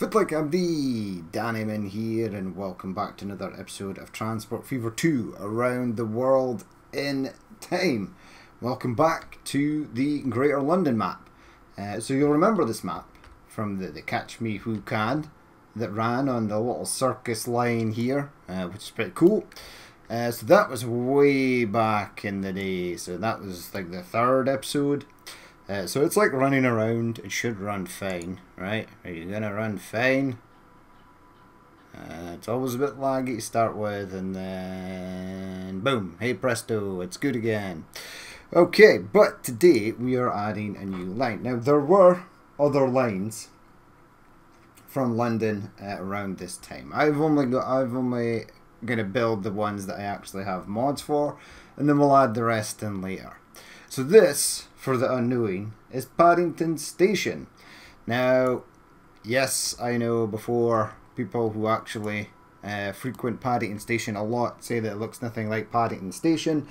Fit like MD, Dannyman here, and welcome back to another episode of Transport Fever 2 Around the World in Time. Welcome back to the Greater London map. So you'll remember this map from the Catch Me Who Can that ran on the little circus line here, which is pretty cool. So that was way back in the day, so that was like the third episode. So it's like running around. It should run fine, right? Are you gonna run fine? It's always a bit laggy to start with, and then boom, hey presto, it's good again. Okay, but today we are adding a new line. Now there were other lines from London around this time. I'm only gonna build the ones that I actually have mods for, and then we'll add the rest in later. So this, for the unknowing, is Paddington Station. Now, yes, I know before people who actually frequent Paddington Station a lot say that it looks nothing like Paddington Station.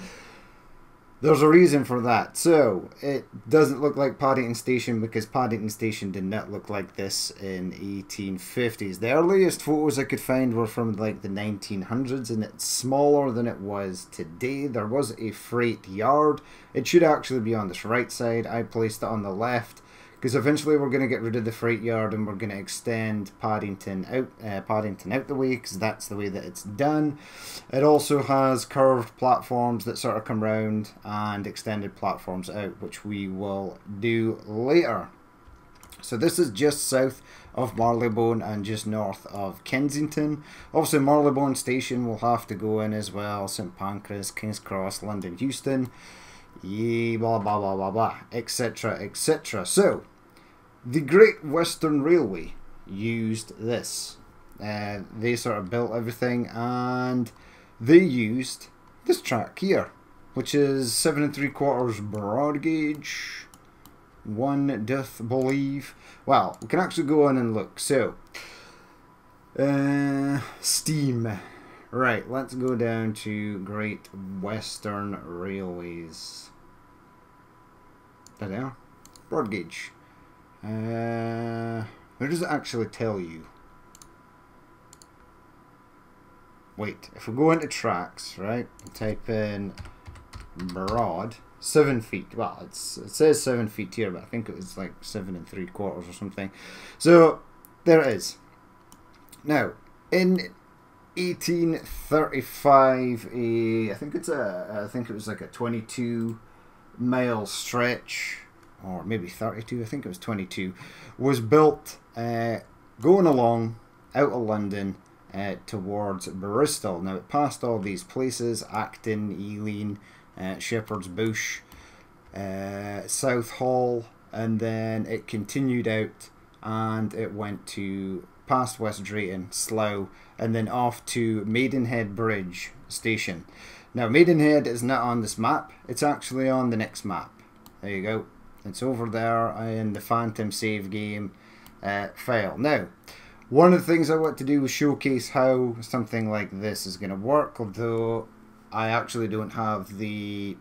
There's a reason for that. So, it doesn't look like Paddington Station because Paddington Station did not look like this in 1850s. The earliest photos I could find were from like the 1900s, and it's smaller than it was today. There was a freight yard. It should actually be on this right side. I placed it on the left because eventually we're going to get rid of the freight yard and we're going to extend Paddington out the way, because that's the way that it's done. It also has curved platforms that sort of come round and extended platforms out, which we will do later. So this is just south of Marylebone and just north of Kensington. Obviously Marylebone Station will have to go in as well. St Pancras, King's Cross, London, Euston. Yeah, blah blah blah blah blah, etc etc. So the Great Western Railway used this. They sort of built everything, and they used this track here, which is 7 3/4 broad gauge. One doth believe. Well, we can actually go on and look. So steam. Right, let's go down to Great Western Railways. There they are. Broad gauge. Where does it actually tell you? Wait, if we go into tracks, right, and type in broad, 7 feet. Well, it says 7 feet here, but I think it was like 7 3/4 or something. So, there it is. Now, in 1835, I think it was like a 22-mile stretch, or maybe 32. I think it was 22. Was built going along out of London towards Bristol. Now it passed all these places: Acton, Ealing, Shepherd's Bush, Southall, and then it continued out and it went to past West Drayton, Slough, and then off to Maidenhead Bridge Station. Now Maidenhead is not on this map, it's actually on the next map. There you go, it's over there in the Phantom Save Game file. Now, one of the things I want to do is showcase how something like this is going to work, although I actually don't have the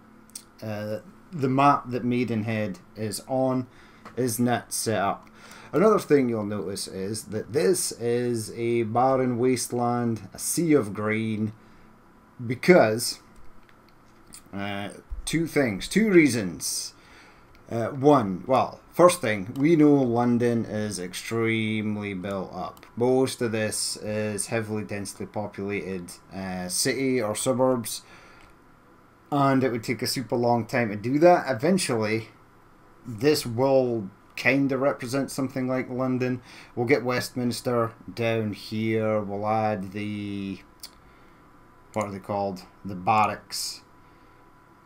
map that Maidenhead is on is not set up. Another thing you'll notice is that this is a barren wasteland, a sea of green, because two reasons. One, well, first thing, we know London is extremely built up. Most of this is heavily densely populated city or suburbs, and it would take a super long time to do that. Eventually, this will kind of represent something like London. We'll get Westminster down here. We'll add the, what are they called? The barracks.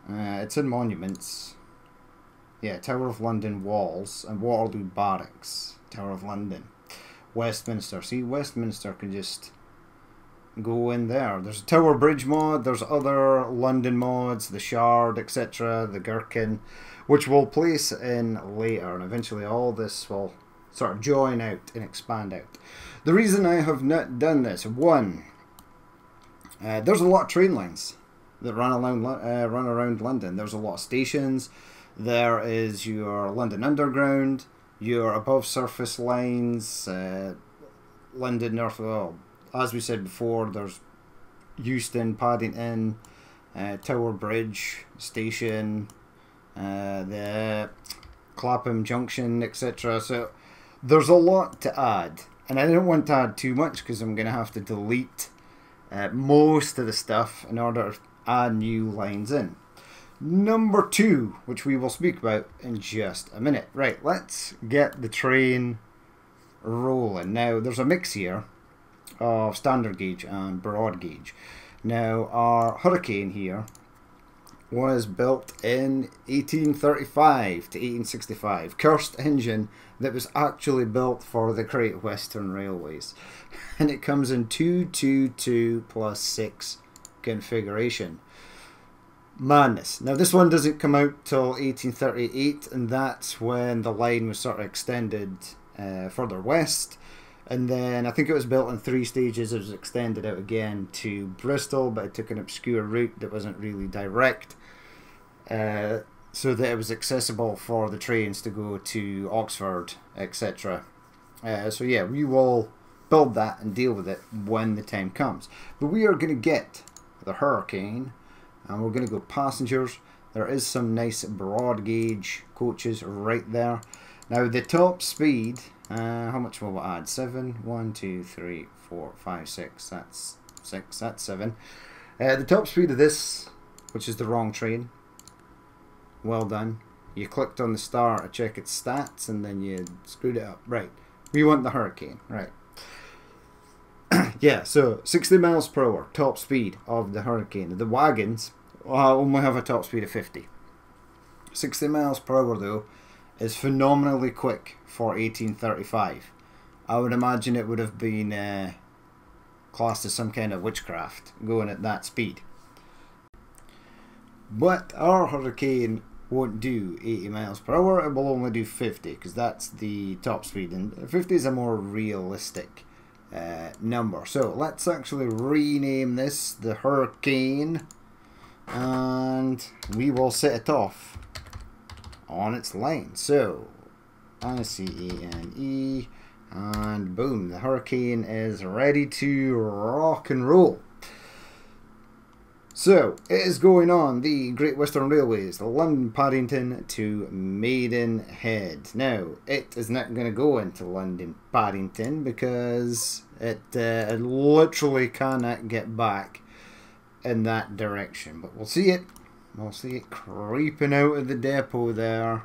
It's in monuments. Yeah, Tower of London walls and Waterloo Barracks. Tower of London. Westminster. See, Westminster can just go in there. There's a Tower Bridge mod. There's other London mods, the Shard, etc., the Gherkin, which we'll place in later, and eventually all this will sort of join out and expand out. The reason I have not done this, one, there's a lot of train lines that run around London. There's a lot of stations. There is your London Underground, your above surface lines, London, North. Well, as we said before, there's Euston, Paddington, Tower Bridge Station, the Clapham Junction, etc. So there's a lot to add, and I don't want to add too much because I'm going to have to delete most of the stuff in order to add new lines in. Number 2, which we will speak about in just a minute. Right, let's get the train rolling. Now, there's a mix here of standard gauge and broad gauge. Now, our Hurricane here was built in 1835 to 1865. Cursed engine that was actually built for the Great Western Railways. And it comes in 222 plus 6 configuration. Madness. Now this one doesn't come out till 1838, and that's when the line was sort of extended further west. And then I think it was built in 3 stages. It was extended out again to Bristol, but it took an obscure route that wasn't really direct, so that it was accessible for the trains to go to Oxford, etc. So yeah, we will build that and deal with it when the time comes. But we are going to get the Hurricane, and we're going to go passengers. There is some nice broad gauge coaches right there. Now the top speed, how much will we add? 7, 1, 2, 3, 4, 5, 6. That's 6. That's 7. The top speed of this, which is the wrong train. Well done. You clicked on the star to check its stats, and then you screwed it up. Right. We want the Hurricane. Right. Yeah, so 60 miles per hour, top speed of the Hurricane. The wagons only have a top speed of 50. 60 miles per hour, though, is phenomenally quick for 1835. I would imagine it would have been classed as some kind of witchcraft going at that speed. But our Hurricane won't do 80 miles per hour, it will only do 50 because that's the top speed, and 50 is a more realistic number. So let's actually rename this the Hurricane, and we will set it off on its line. So ICANE, and boom, the Hurricane is ready to rock and roll. So it is going on the Great Western Railways, the London Paddington to Maidenhead. Now it is not going to go into London Paddington because it literally cannot get back in that direction. But we'll see it. We'll see it creeping out of the depot there.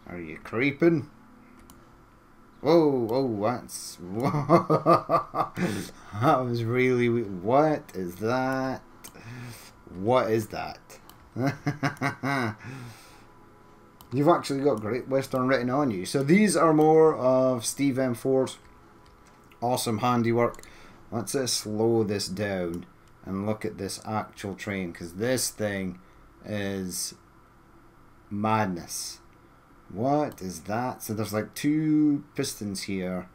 Are you creeping? Whoa, oh, that's... that was really... What is that? What is that? You've actually got Great Western written on you. So these are more of Steve M4's awesome handiwork. Let's slow this down and look at this actual train, because this thing is madness. What is that? So there's like 2 pistons here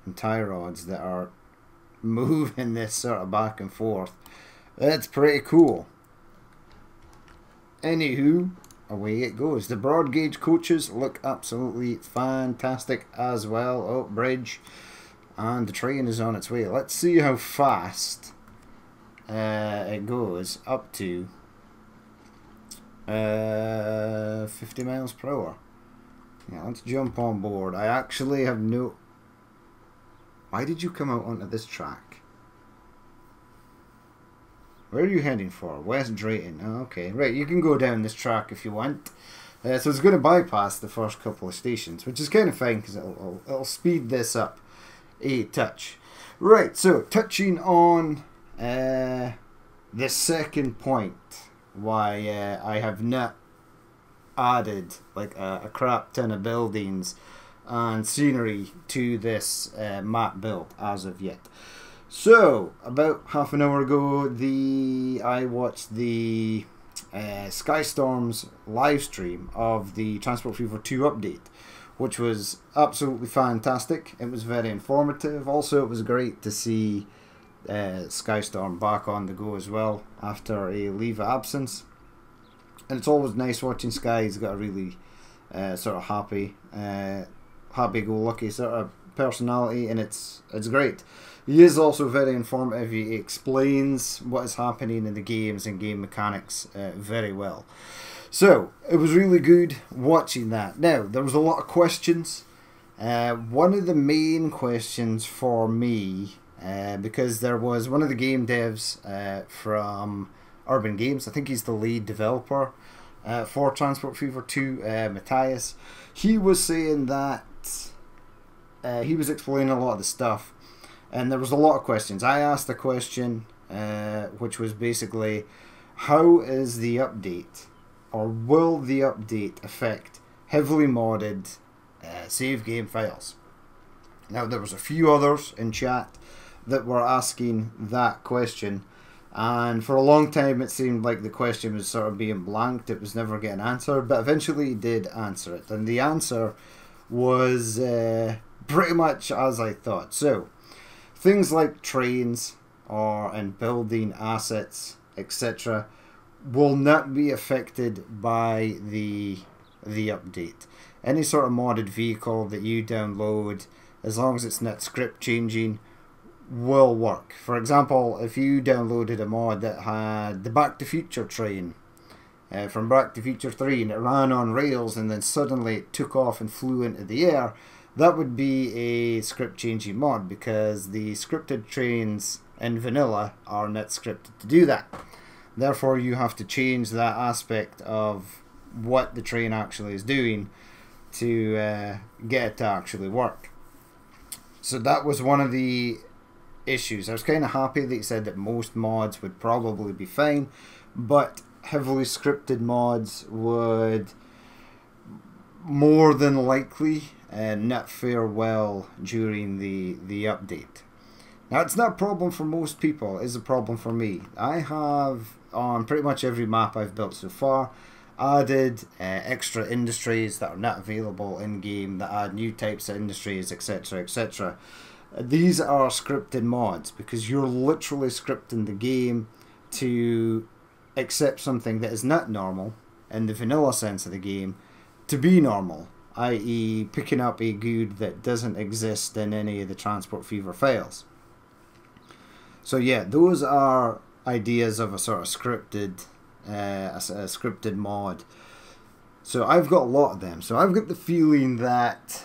and tie rods that are moving this sort of back and forth. It's pretty cool. Anywho, away it goes. The broad gauge coaches look absolutely fantastic as well. Oh, bridge. And the train is on its way. Let's see how fast it goes up to 50 miles per hour. Yeah, let's jump on board. I actually have no... Why did you come out onto this track? Where are you heading for? West Drayton. Oh, okay. Right, you can go down this track if you want. So it's going to bypass the first couple of stations, which is kind of fine because it'll speed this up a touch. Right, so touching on the second point why I have not added like a crap ton of buildings and scenery to this map build as of yet. So about half an hour ago I watched the Skystorm's live stream of the Transport Fever 2 update, which was absolutely fantastic. It was very informative. Also, it was great to see Skystorm back on the go as well after a leave of absence. And it's always nice watching Sky. He's got a really sort of happy-go-lucky sort of personality, and it's great. He is also very informative. He explains what is happening in the games and game mechanics very well. So it was really good watching that. Now there was a lot of questions. One of the main questions for me, because there was one of the game devs from Urban Games, I think he's the lead developer for Transport Fever 2, Matthias. He was saying that he was explaining a lot of the stuff, and there was a lot of questions. I asked a question which was basically, how is the update, or will the update affect heavily modded save game files? Now there was a few others in chat that were asking that question, and for a long time it seemed like the question was sort of being blanked. It was never getting answered, but eventually he did answer it, and the answer was pretty much as I thought. So things like trains and building assets, etc., will not be affected by the update. Any sort of modded vehicle that you download, as long as it's not script changing, will work. For example, if you downloaded a mod that had the Back to Future train from Back to Future 3 and it ran on rails and then suddenly it took off and flew into the air, that would be a script changing mod, because the scripted trains in vanilla are not scripted to do that. Therefore you have to change that aspect of what the train actually is doing to get it to actually work. So that was one of the issues. I was kind of happy that he said that most mods would probably be fine, but heavily scripted mods would more than likely not fare well during the update. Now it's not a problem for most people, it is a problem for me. I have, on pretty much every map I've built so far, added extra industries that are not available in game, that add new types of industries, etc, etc. These are scripted mods, because you're literally scripting the game to accept something that is not normal in the vanilla sense of the game to be normal, i.e. picking up a good that doesn't exist in any of the Transport Fever files. So yeah, those are ideas of a sort of scripted a scripted mod. So I've got a lot of them. So I've got the feeling that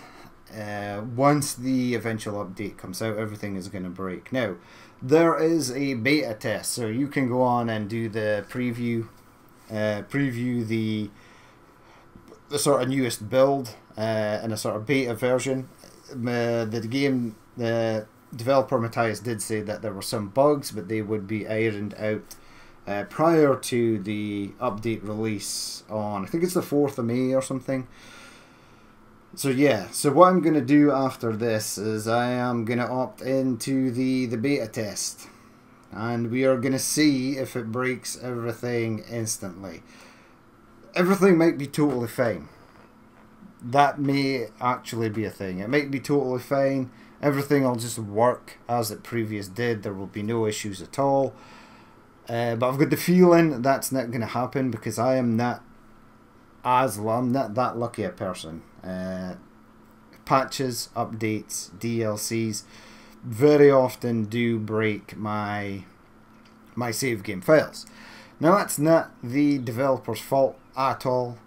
once the eventual update comes out, everything is going to break. Now there is a beta test, so you can go on and do the preview the sort of newest build in a sort of beta version. The developer Matthias did say that there were some bugs, but they would be ironed out prior to the update release on, I think it's the 4th of May or something. So yeah, so what I'm going to do after this is I am going to opt into the beta test, and we are going to see if it breaks everything instantly. Everything might be totally fine. That may actually be a thing. It might be totally fine. Everything will just work as it previously did. There will be no issues at all. But I've got the feeling that's not going to happen, because I am not that lucky a person. Patches, updates, DLCs very often do break my save game files. Now that's not the developer's fault at all.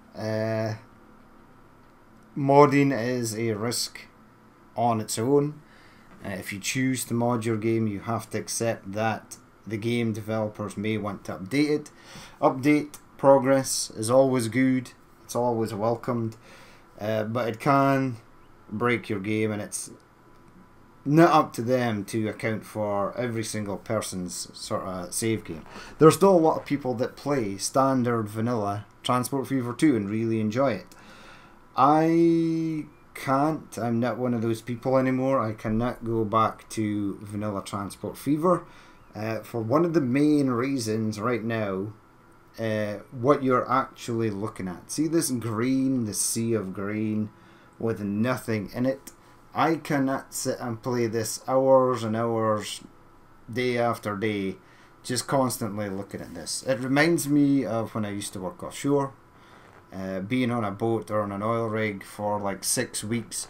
Modding is a risk on its own. If you choose to mod your game, you have to accept that the game developers may want to update it. Update progress is always good, it's always welcomed, but it can break your game, and it's not up to them to account for every single person's sort of save game. There's still a lot of people that play standard vanilla Transport Fever 2 and really enjoy it. I can't. I'm not one of those people anymore. I cannot go back to vanilla Transport Fever for one of the main reasons right now. What you're actually looking at. See this green, the sea of green with nothing in it? I cannot sit and play this hours and hours, day after day, just constantly looking at this. It reminds me of when I used to work offshore, being on a boat or on an oil rig for like 6 weeks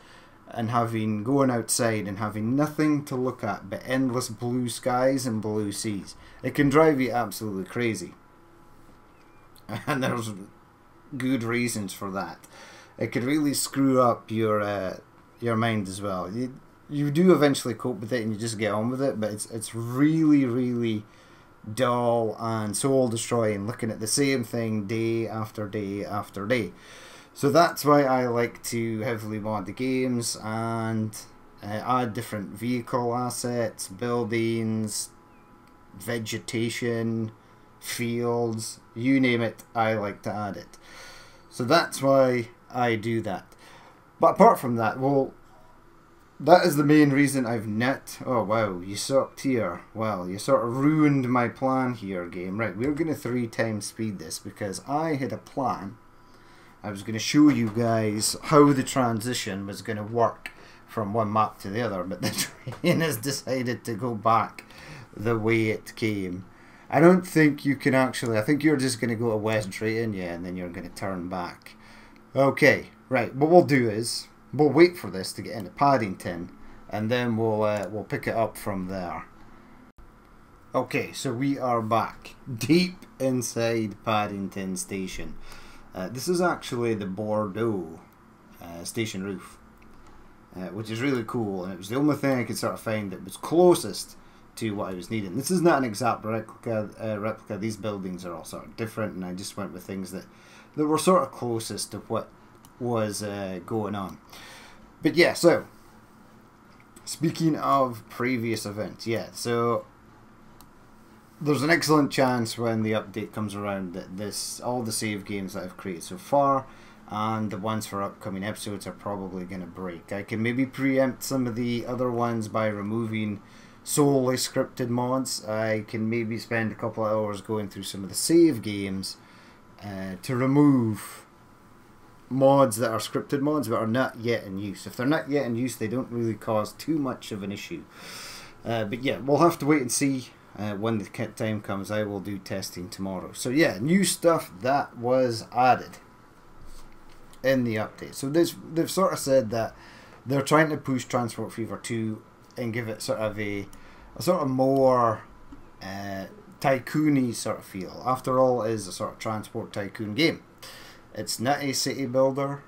and going outside and having nothing to look at but endless blue skies and blue seas. It can drive you absolutely crazy. And there's good reasons for that. It could really screw up your mind as well. You do eventually cope with it and you just get on with it, but it's really, really dull and soul destroying looking at the same thing day after day after day. So that's why I like to heavily mod the games and add different vehicle assets, buildings, vegetation, fields, you name it, I like to add it. So that's why I do that. But apart from that, well, that is the main reason I've not... Oh wow, you sucked here. Well, you sort of ruined my plan here, game. Right, we're going to 3 times speed this because I had a plan. I was going to show you guys how the transition was going to work from one map to the other, but the train has decided to go back the way it came. I don't think you can actually... I think you're just going to go to West Drayton, yeah, and then you're going to turn back. Okay, right, what we'll do is we'll wait for this to get into Paddington, and then we'll pick it up from there. Okay, so we are back deep inside Paddington Station. This is actually the Bordeaux station roof, which is really cool, and it was the only thing I could sort of find that was closest to what I was needing. This is not an exact replica. These buildings are all sort of different, and I just went with things that were sort of closest to what was going on. But yeah, so speaking of previous events, yeah, so there's an excellent chance when the update comes around that all the save games that I've created so far and the ones for upcoming episodes are probably going to break. I can maybe preempt some of the other ones by removing solely scripted mods. I can maybe spend a couple of hours going through some of the save games to remove mods that are scripted mods but are not yet in use. If they're not yet in use, they don't really cause too much of an issue. But yeah, we'll have to wait and see. When the time comes, I will do testing tomorrow. So yeah, new stuff that was added in the update. So they've sort of said that they're trying to push Transport Fever 2 and give it sort of a sort of more tycoon-y sort of feel. After all, it is a sort of transport tycoon game. It's not a city builder,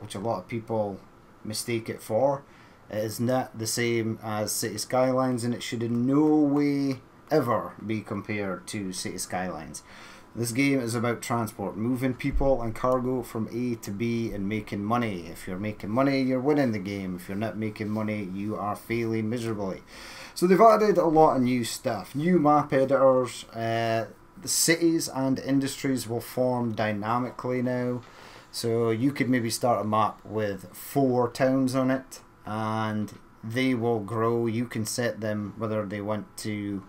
which a lot of people mistake it for. It is not the same as City Skylines, and it should in no way ever be compared to City Skylines. This game is about transport, moving people and cargo from A to B and making money. If you're making money, you're winning the game. If you're not making money, you are failing miserably. So they've added a lot of new stuff. New map editors. The cities and industries will form dynamically now. So you could maybe start a map with 4 towns on it, and they will grow. You can set them whether they want to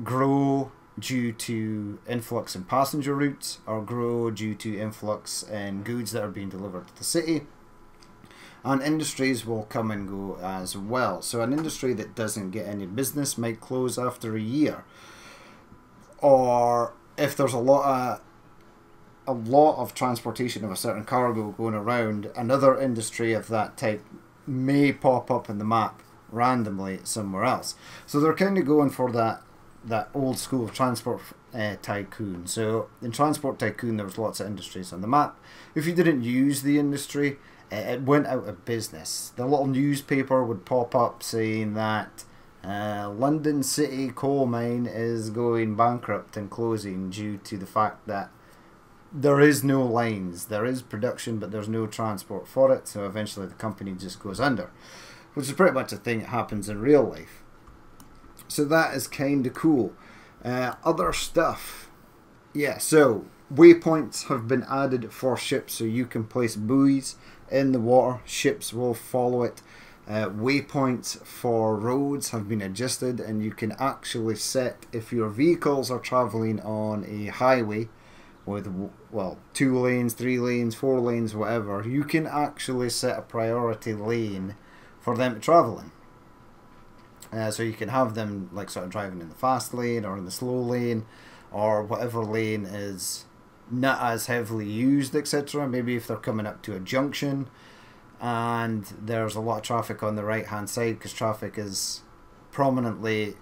grow due to influx in passenger routes or grow due to influx in goods that are being delivered to the city. And industries will come and go as well. So an industry that doesn't get any business might close after a year, or if there's a lot of transportation of a certain cargo going around, another industry of that type may pop up in the map randomly somewhere else. So they're kind of going for that old school transport tycoon. So in Transport Tycoon there was lots of industries on the map. If you didn't use the industry, it went out of business. The little newspaper would pop up saying that London City coal mine is going bankrupt and closing due to the fact that there is no lines. There is production, but there's no transport for it, so eventually the company just goes under, which is pretty much a thing that happens in real life. So that is kind of cool. Other stuff. Yeah, so waypoints have been added for ships, so you can place buoys in the water. Ships will follow it. Waypoints for roads have been adjusted, and you can actually set, if your vehicles are traveling on a highway with, well, 2 lanes, 3 lanes, 4 lanes, whatever, you can actually set a priority lane for them to travel in. So you can have them like sort of driving in the fast lane or in the slow lane or whatever lane is not as heavily used, etc. Maybe if they're coming up to a junction and there's a lot of traffic on the right hand side because traffic is prominently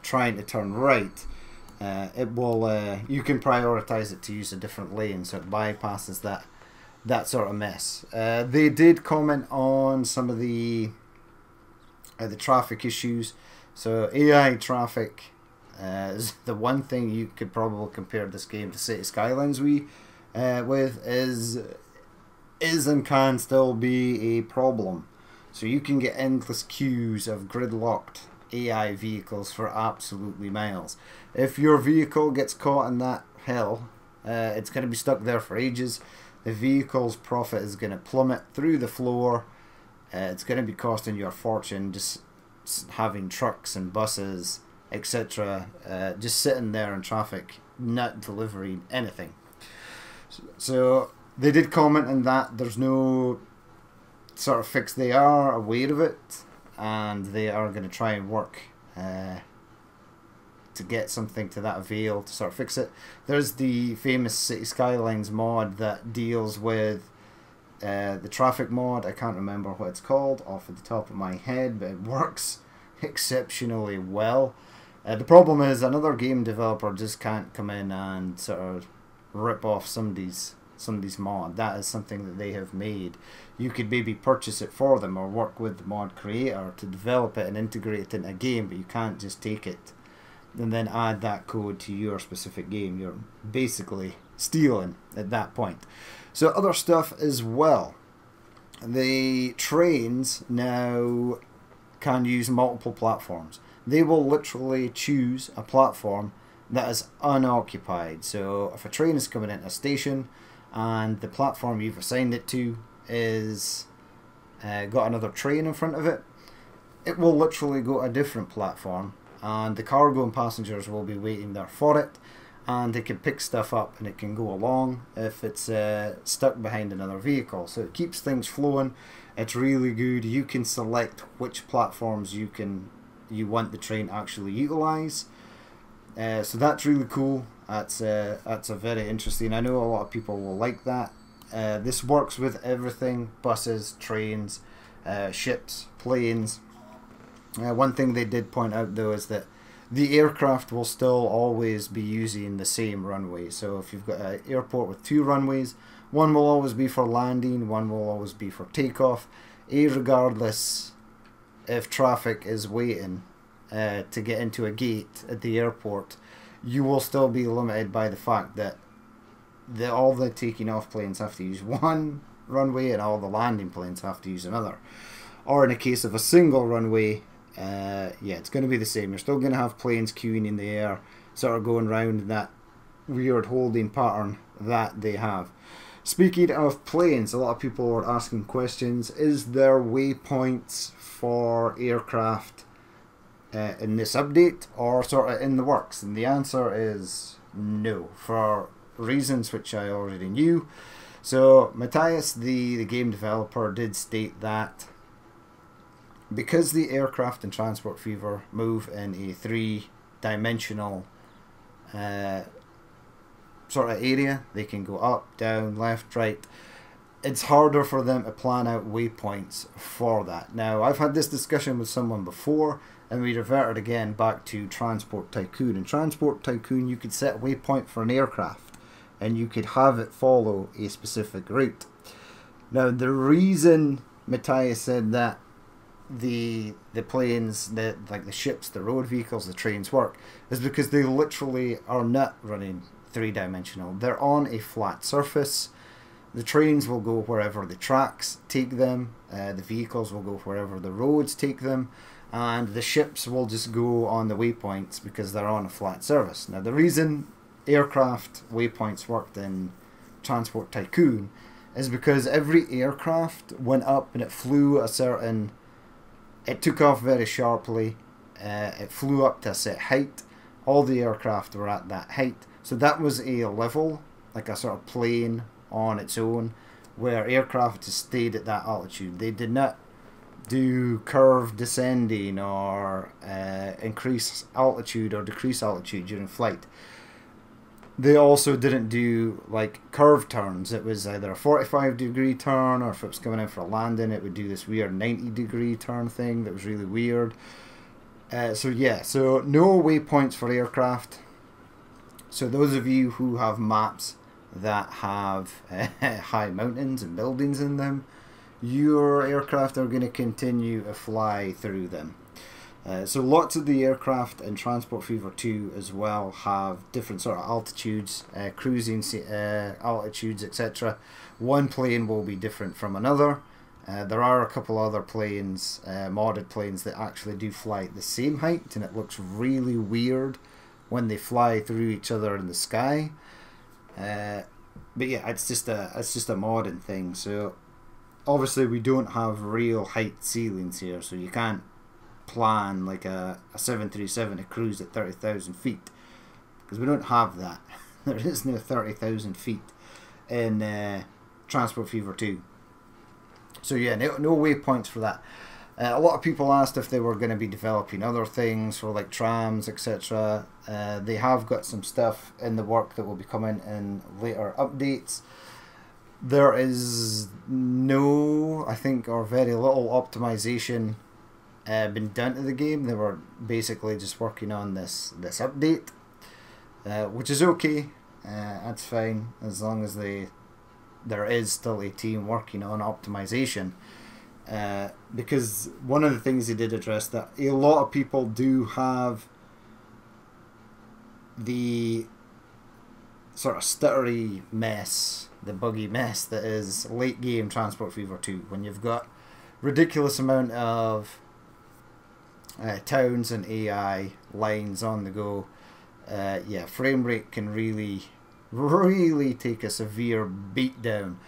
trying to turn right, it will you can prioritize it to use a different lane, so it bypasses that sort of mess. They did comment on some of the traffic issues. So AI traffic is the one thing you could probably compare this game to City Skylines with is and can still be a problem. So you can get endless queues of gridlocked AI vehicles for absolutely miles. If your vehicle gets caught in that hell, it's going to be stuck there for ages. The vehicle's profit is going to plummet through the floor. It's going to be costing you a fortune just having trucks and buses, etc., just sitting there in traffic, not delivering anything. So they did comment on that. There's no sort of fix. They are aware of it, and they are going to try and work to get something to that avail to sort of fix it. There's the famous City Skylines mod that deals with the traffic mod. I can't remember what it's called off the top of my head, but it works exceptionally well. The problem is another game developer just can't come in and sort of rip off somebody's mod. That is something that they have made. You could maybe purchase it for them or work with the mod creator to develop it and integrate it in a game, but you can't just take it and then add that code to your specific game. You're basically stealing at that point. So other stuff as well. The trains now can use multiple platforms. They will literally choose a platform that is unoccupied. So if a train is coming into a station and the platform you've assigned it to is got another train in front of it, it will literally go to a different platform, and the cargo and passengers will be waiting there for it, and they can pick stuff up and it can go along if it's stuck behind another vehicle. So it keeps things flowing. It's really good. You can select which platforms you want the train to actually utilize. So that's really cool. That's a very interesting. I know a lot of people will like that. This works with everything: buses, trains, ships, planes. One thing they did point out though is that the aircraft will still always be using the same runway. So if you've got an airport with 2 runways, one will always be for landing, one will always be for takeoff. Regardless if traffic is waiting to get into a gate at the airport, you will still be limited by the fact that all the taking off planes have to use one runway and all the landing planes have to use another. Or in the case of a single runway, yeah, it's going to be the same. You're still going to have planes queuing in the air, sort of going round that weird holding pattern that they have. Speaking of planes, a lot of people are asking questions. Is there waypoints for aircraft in this update, or sort of in the works? And the answer is no, for reasons which I already knew. So Matthias, the game developer, did state that because the aircraft and transport fever move in a 3-dimensional sort of area, they can go up, down, left, right. It's harder for them to plan out waypoints for that. Now, I've had this discussion with someone before, and we reverted again back to Transport Tycoon. In Transport Tycoon, you could set a waypoint for an aircraft, and you could have it follow a specific route. Now, the reason Matthias said that the planes, like the ships, the road vehicles, the trains work, is because they literally are not running 3-dimensional. They're on a flat surface. The trains will go wherever the tracks take them, the vehicles will go wherever the roads take them, and the ships will just go on the waypoints because they're on a flat surface. Now, the reason aircraft waypoints worked in Transport Tycoon is because every aircraft went up and it flew a certain... It took off very sharply, it flew up to a set height, all the aircraft were at that height, so that was a level, like a sort of plane on its own, where aircraft just stayed at that altitude. They did not do curve descending or increase altitude or decrease altitude during flight. they also didn't do like curved turns. It was either a 45-degree turn, or if it was coming in for a landing, it would do this weird 90-degree turn thing that was really weird. So yeah, so no waypoints for aircraft. So those of you who have maps that have high mountains and buildings in them, your aircraft are going to continue to fly through them. So lots of the aircraft in Transport Fever 2 as well have different sort of altitudes, cruising altitudes, etc. One plane will be different from another. There are a couple other planes, modded planes, that actually do fly at the same height, and it looks really weird when they fly through each other in the sky. But yeah, it's just a modding thing. So obviously we don't have real height ceilings here, so you can't plan like a 737 to cruise at 30,000 feet, because we don't have that. There is no 30,000 feet in Transport Fever 2. So yeah, no waypoints for that. A lot of people asked if they were going to be developing other things for like trams, etc. They have got some stuff in the work that will be coming in later updates. There is no, I think, or very little optimization been done to the game. They were basically just working on this update, which is okay. That's fine, as long as there is still a team working on optimization. Because one of the things they did address, that a lot of people do have the sort of stuttery mess, the buggy mess that is late game Transport Fever 2, when you've got ridiculous amount of towns and AI lines on the go. Yeah, frame rate can really take a severe beat down.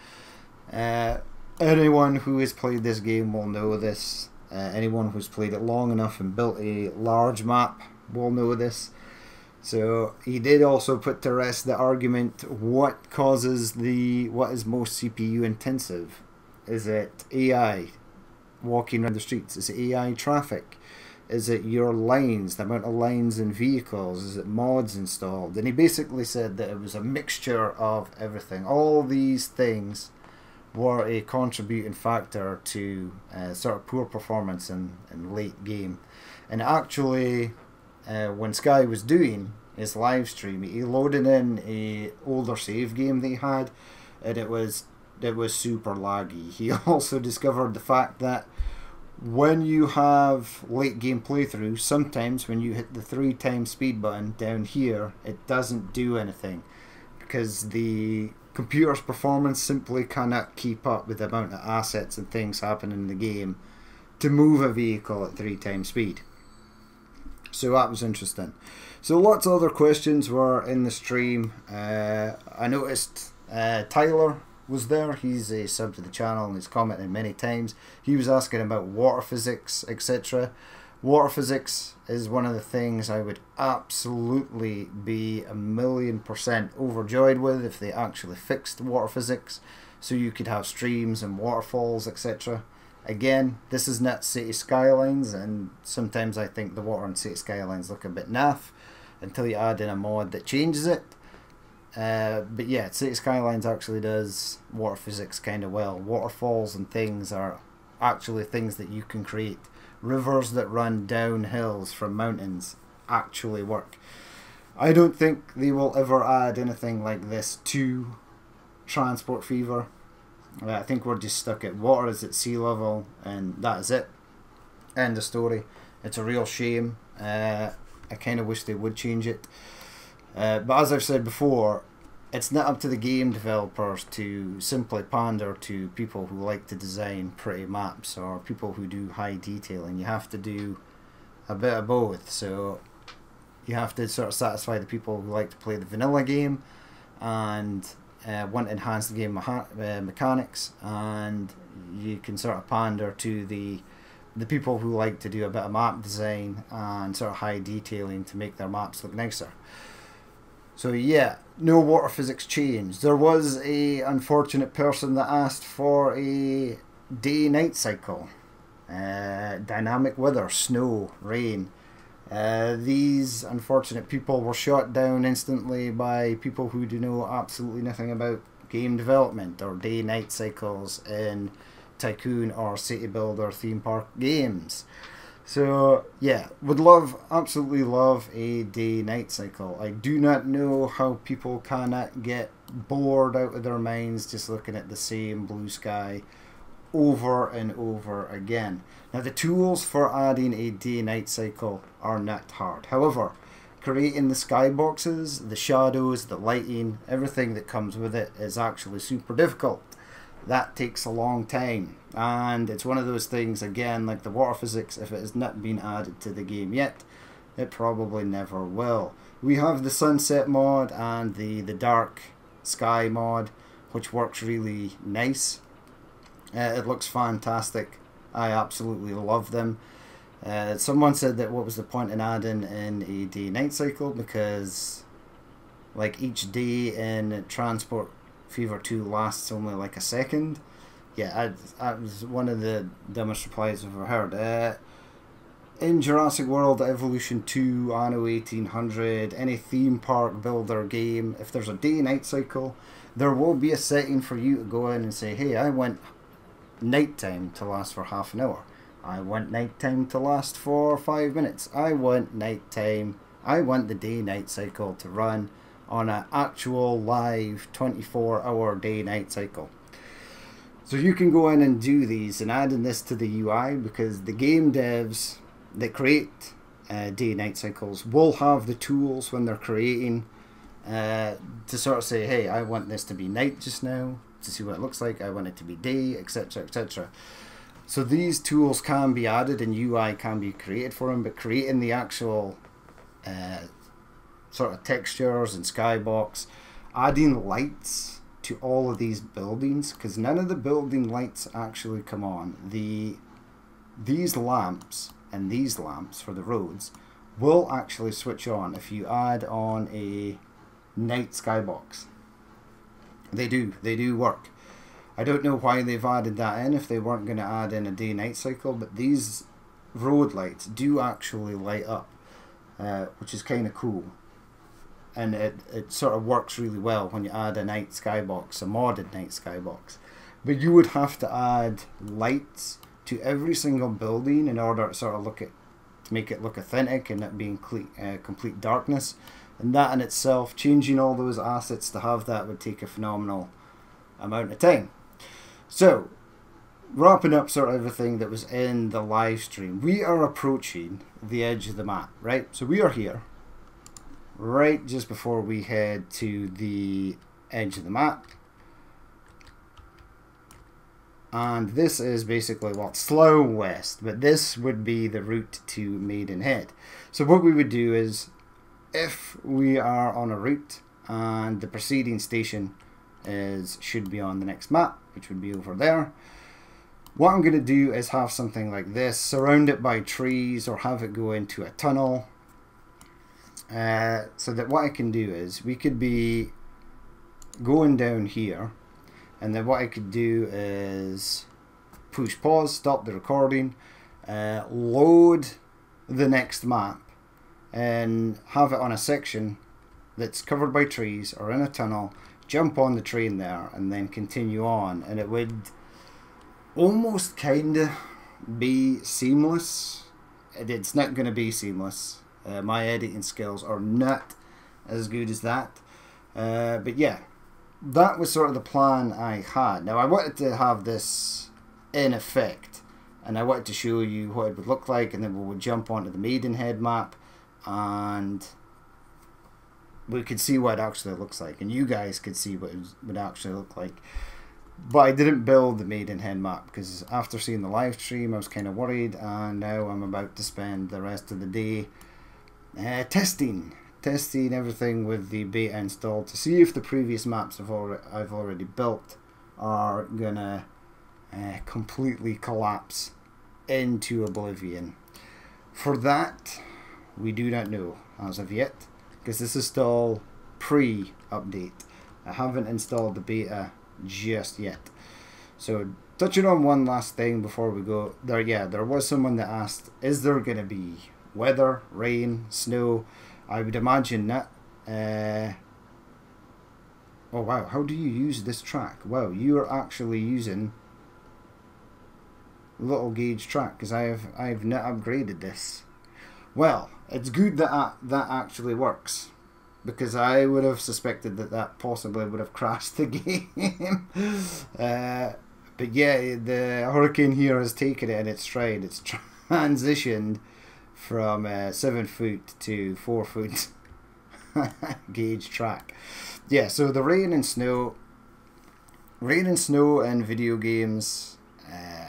Anyone who has played this game will know this. Anyone who's played it long enough and built a large map will know this. So he did also put to rest the argument, what is most CPU intensive? Is it AI walking around the streets? Is it AI traffic? Is it your lines, the amount of lines in vehicles? Is it mods installed? And he basically said that it was a mixture of everything. All these things were a contributing factor to sort of poor performance in late game. And actually, when Sky was doing his live stream, he loaded in a older save game they had, and it was super laggy. He also discovered the fact that when you have late game playthrough, sometimes when you hit the 3x speed button down here, it doesn't do anything, because the computer's performance simply cannot keep up with the amount of assets and things happening in the game to move a vehicle at 3x speed. So that was interesting. So lots of other questions were in the stream. I noticed Tyler was there. He's a sub to the channel and he's commented many times. He was asking about water physics, etc. Water physics is one of the things I would absolutely be 1,000,000% overjoyed with if they actually fixed water physics, so you could have streams and waterfalls, etc. Again, this is not City Skylines, and sometimes I think the water in City Skylines look a bit naff until you add in a mod that changes it. But yeah, City Skylines actually does water physics kind of well. Waterfalls and things are actually things that you can create. Rivers that run down hills from mountains actually work. I don't think they will ever add anything like this to Transport Fever. I think we're just stuck at water is at sea level, and that is it. End of story. It's a real shame. I kind of wish they would change it. But as I've said before, it's not up to the game developers to simply pander to people who like to design pretty maps or people who do high detailing. You have to do a bit of both. So you have to sort of satisfy the people who like to play the vanilla game and want to enhance the game mechanics, and you can sort of pander to the people who like to do a bit of map design and sort of high detailing to make their maps look nicer. So yeah, no water physics change. There was a unfortunate person that asked for a day-night cycle, dynamic weather, snow, rain. These unfortunate people were shot down instantly by people who do know absolutely nothing about game development or day-night cycles in Tycoon or City Builder theme park games. So yeah, would love, absolutely love a day-night cycle. I do not know how people cannot get bored out of their minds just looking at the same blue sky over and over again. Now the tools for adding a day-night cycle are not hard. However, creating the skyboxes, the shadows, the lighting, everything that comes with it is actually super difficult. That takes a long time, and it's one of those things, again, like the water physics, if it has not been added to the game yet, it probably never will. We have the sunset mod and the dark sky mod, which works really nice. It looks fantastic. I absolutely love them. Someone said that what was the point in adding in a day-night cycle, because like each day in Transport Fever 2 lasts only like a second. Yeah, that was one of the dumbest replies I've ever heard. In Jurassic World Evolution 2, Anno 1800, any theme park builder game, if there's a day-night cycle, there will be a setting for you to go in and say, hey, I want nighttime to last for half an hour. I want nighttime to last for 5 minutes. I want nighttime. I want the day-night cycle to run on an actual live 24-hour day-night cycle. So you can go in and do these and add in this to the UI, because the game devs that create day-night cycles will have the tools when they're creating to sort of say, hey, I want this to be night just now to see what it looks like. I want it to be day, etc, etc. So these tools can be added and UI can be created for them, but creating the actual sort of textures and skybox, adding lights to all of these buildings, because none of the building lights actually come on. These lamps and these lamps for the roads will actually switch on if you add on a night skybox. They do work. I don't know why they've added that in if they weren't going to add in a day-night cycle, but these road lights do actually light up, which is kind of cool. And it sort of works really well when you add a night skybox, a modded night skybox. But you would have to add lights to every single building in order to sort of to make it look authentic and not being complete darkness. And that in itself, changing all those assets to have that would take a phenomenal amount of time. So, wrapping up sort of everything that was in the live stream, we are approaching the edge of the map, right? So we are here, right just before we head to the edge of the map. And this is basically, well, Slough West, but this would be the route to Maidenhead. So what we would do is, if we are on a route and the preceding station should be on the next map, which would be over there, what I'm going to do is have something like this, surround it by trees or have it go into a tunnel, so that what I can do is, we could be going down here, and then what I could do is push pause, stop the recording, load the next map, and have it on a section that's covered by trees or in a tunnel, jump on the train there and then continue on, and it would almost kind of be seamless. It's not going to be seamless. My editing skills are not as good as that, but yeah, that was sort of the plan I had. Now I wanted to have this in effect, and I wanted to show you what it would look like, and then we would jump onto the Maidenhead map and we could see what it actually looks like, and you guys could see what it would actually look like. But I didn't build the Maidenhead map because after seeing the live stream I was kind of worried, and now I'm about to spend the rest of the day testing everything with the beta installed to see if the previous maps I've already built are gonna completely collapse into oblivion. For that, we do not know as of yet, because this is still pre-update. I haven't installed the beta just yet. So touching on one last thing before we go there, yeah, there was someone that asked, is there going to be weather, rain, snow. I would imagine that. Oh wow, how do you use this track? Wow, you are actually using little gauge track, because I've not upgraded this. Well, it's good that that actually works, because I would have suspected that that possibly would have crashed the game. But yeah, the hurricane here has taken it in its stride. It's transitioned from 7 foot to 4 foot gauge track. Yeah, so the rain and snow in video games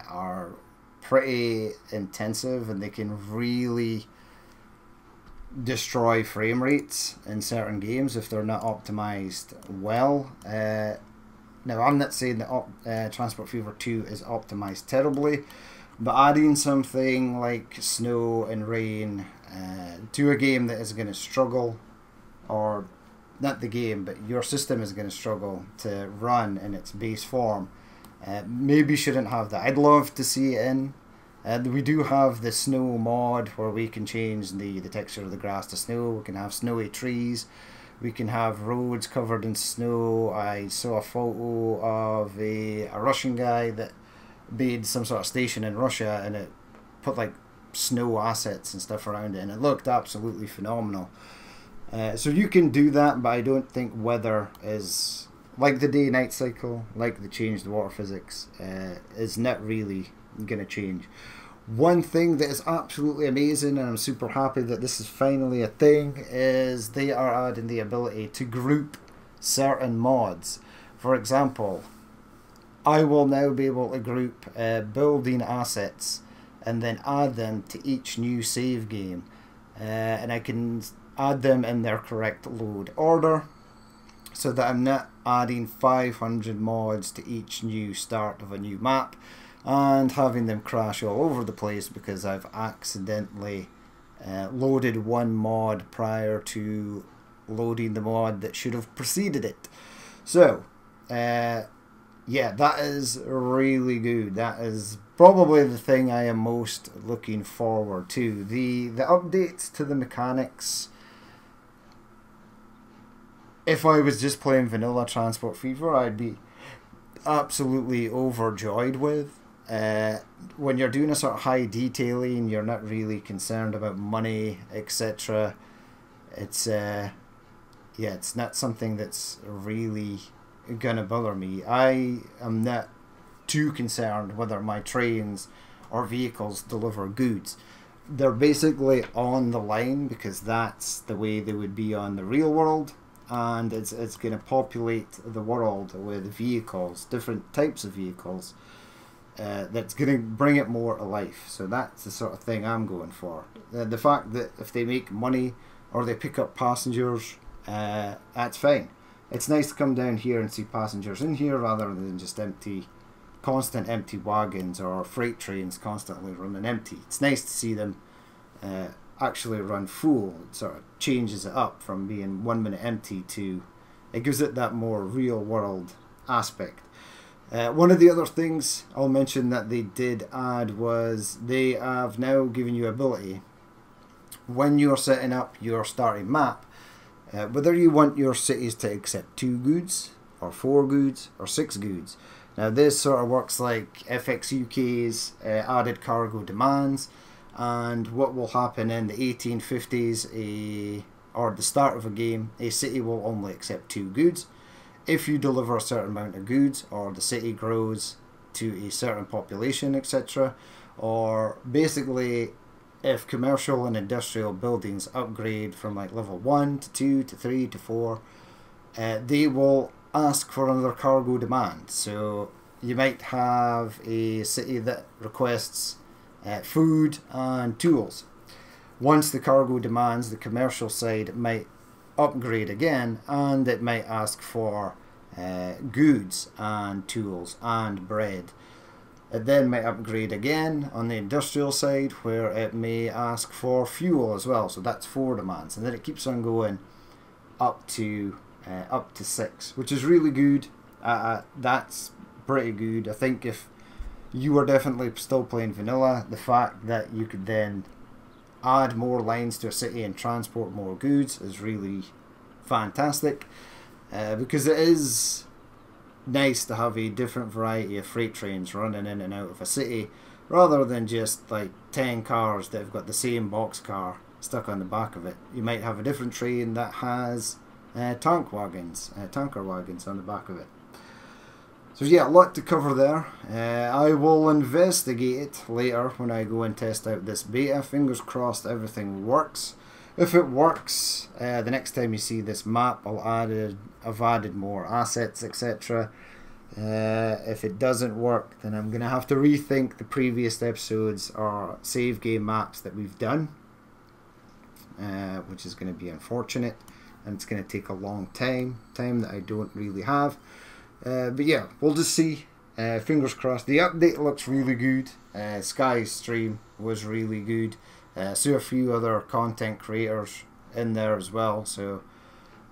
are pretty intensive, and they can really destroy frame rates in certain games if they're not optimized well. Now, I'm not saying that Transport Fever 2 is optimized terribly, but adding something like snow and rain to a game that is going to struggle, or not the game, but your system is going to struggle to run in its base form, maybe shouldn't have that. I'd love to see it in. We do have the snow mod where we can change the texture of the grass to snow. We can have snowy trees. We can have roads covered in snow. I saw a photo of a Russian guy that made some sort of station in Russia, and it put like snow assets and stuff around it, and it looked absolutely phenomenal. So you can do that, but I don't think weather is, like the day-night cycle, like the changed water physics, is not really going to change. One thing that is absolutely amazing, and I'm super happy that this is finally a thing, is they are adding the ability to group certain mods. For example, I will now be able to group building assets and then add them to each new save game, and I can add them in their correct load order, so that I'm not adding 500 mods to each new start of a new map and having them crash all over the place because I've accidentally loaded one mod prior to loading the mod that should have preceded it. So yeah, that is really good. That is probably the thing I am most looking forward to. The updates to the mechanics, if I was just playing vanilla Transport Fever, I'd be absolutely overjoyed with. When you're doing a sort of high detailing, you're not really concerned about money, etc. It's yeah, it's not something that's really gonna bother me. I am not too concerned whether my trains or vehicles deliver goods. They're basically on the line because that's the way they would be on the real world, and it's going to populate the world with vehicles, different types of vehicles. That's going to bring it more to life. So that's the sort of thing I'm going for. The fact that if they make money or they pick up passengers, that's fine. It's nice to come down here and see passengers in here rather than just constant empty wagons or freight trains constantly running empty. It's nice to see them actually run full. It sort of changes it up from being 1 minute empty to, it gives it that more real world aspect. One of the other things I'll mention that they did add was they have now given you ability when you're setting up your starting map, whether you want your cities to accept 2 goods or 4 goods or 6 goods. Now this sort of works like FX UK's added cargo demands, and what will happen in the 1850s or the start of a game, a city will only accept 2 goods. If you deliver a certain amount of goods, or the city grows to a certain population, etc., or basically if commercial and industrial buildings upgrade from like level 1 to 2 to 3 to 4, they will ask for another cargo demand. So you might have a city that requests food and tools. Once the cargo demands, the commercial side might upgrade again, and it might ask for goods and tools and bread. It then might upgrade again on the industrial side, where it may ask for fuel as well. So that's 4 demands, and then it keeps on going up to 6, which is really good. That's pretty good. I think if you were definitely still playing vanilla, the fact that you could then add more lines to a city and transport more goods is really fantastic, because it is nice to have a different variety of freight trains running in and out of a city, rather than just like 10 cars that have got the same boxcar stuck on the back of it. You might have a different train that has tanker wagons on the back of it. So yeah, a lot to cover there. I will investigate it later when I go and test out this beta. Fingers crossed everything works. If it works, the next time you see this map, I've added more assets, etc. If it doesn't work, then I'm going to have to rethink the previous episodes or save game maps that we've done, which is going to be unfortunate, and it's going to take a long time that I don't really have. But yeah, we'll just see. Fingers crossed. The update looks really good. Sky's stream was really good. Saw a few other content creators in there as well, so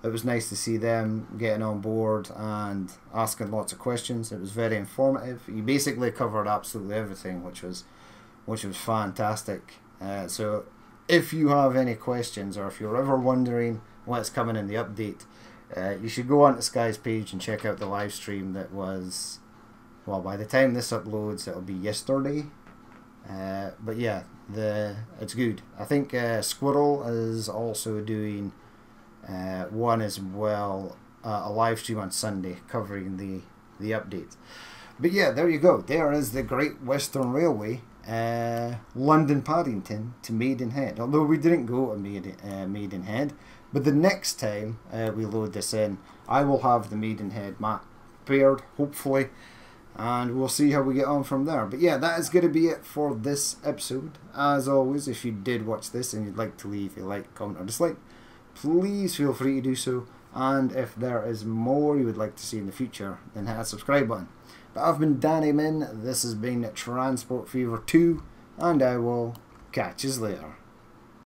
it was nice to see them getting on board and asking lots of questions. It was very informative. You basically covered absolutely everything, which was fantastic. So if you have any questions, or if you're ever wondering what's coming in the update, you should go on to Sky's page and check out the live stream that was, well, by the time this uploads it'll be yesterday. But yeah, it's good. I think Squirrel is also doing one as well, a live stream on Sunday covering the update. But yeah, there you go. There is the Great Western Railway, London Paddington to Maidenhead. Although we didn't go to Maidenhead, but the next time we load this in, I will have the Maidenhead map prepared, hopefully, and we'll see how we get on from there. But yeah, that is going to be it for this episode. As always, if you did watch this and you'd like to leave a like, comment or dislike, please feel free to do so. And if there is more you would like to see in the future, then hit that subscribe button. But I've been Danny Min, this has been Transport Fever 2, and I will catch you later.